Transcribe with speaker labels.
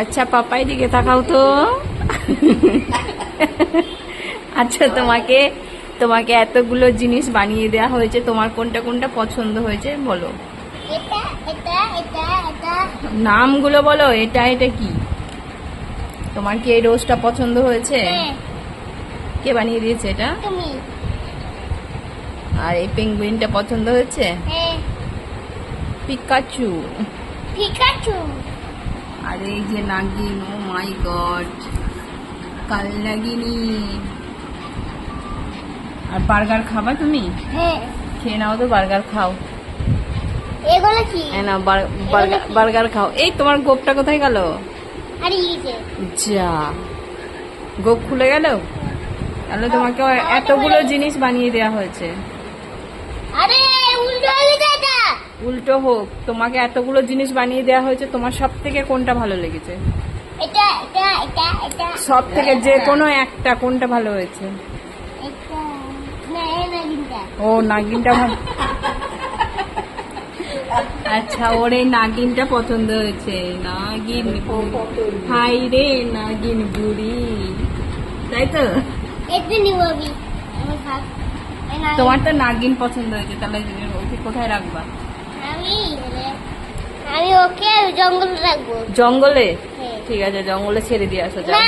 Speaker 1: আচ্ছা পাপাই দিকে তাকাও তো। আচ্ছা তোমাকে তোমাকে এতগুলো জিনিস বানিয়ে দেওয়া হয়েছে, তোমার কোনটা কোনটা পছন্দ হয়েছে বলো।
Speaker 2: এটা এটা এটা এটা
Speaker 1: নামগুলো বলো। এটা এটা কি? তোমার কি এই রোজটা পছন্দ হয়েছে?
Speaker 2: হ্যাঁ,
Speaker 1: কে বানিয়ে দিয়েছে এটা?
Speaker 2: তুমি।
Speaker 1: আর এই পেঙ্গুইনটা পছন্দ হয়েছে?
Speaker 2: হ্যাঁ,
Speaker 1: পিকাচু।
Speaker 2: পিকাচু।
Speaker 1: আর এই যে নাগিন, ও মাই গড, কাল নাগিনী। আর বার্গার খাবা তুমি?
Speaker 2: হ্যাঁ,
Speaker 1: খেয়ে নাও তো, বার্গার খাও।
Speaker 2: এগুলো কি?
Speaker 1: না বার্গার খাও। এই তোমার গোপটা কোথায় গেল?
Speaker 2: আরে এই যে
Speaker 1: যা, গোপ খুলে গেল। তাহলে তোমাকে এতগুলো জিনিস বানিয়ে দেওয়া হয়েছে।
Speaker 2: আরে উল্টো হয়ে যায় এটা।
Speaker 1: উল্টো হোক, তোমাকে এতগুলো জিনিস বানিয়ে দেওয়া হয়েছে, তোমার সব থেকে কোনটা ভালো লেগেছে?
Speaker 2: এটা এটা এটা এটা
Speaker 1: সব থেকে যে কোনো একটা, কোনটা ভালো হয়েছে?
Speaker 2: এটা না এই নাগিনটা।
Speaker 1: ও নাগিনটা ভালো। আচ্ছা, ওর এই নাগিনটা পছন্দ হয়েছে। নাগিন হাই রে, নাগিন বুড়ি, তাই তো?
Speaker 2: এটা নিব আমি। আমার ভাগ
Speaker 1: তোমার তো নাগিন পছন্দ হয়েছে, তাহলে ওকে কোথায় রাখবা?
Speaker 2: আমি আমি ওকে জঙ্গলে রাখবো।
Speaker 1: জঙ্গলে?
Speaker 2: হ্যাঁ।
Speaker 1: ঠিক আছে, জঙ্গলে ছেড়ে দিয়ে আসো, যাও।
Speaker 2: না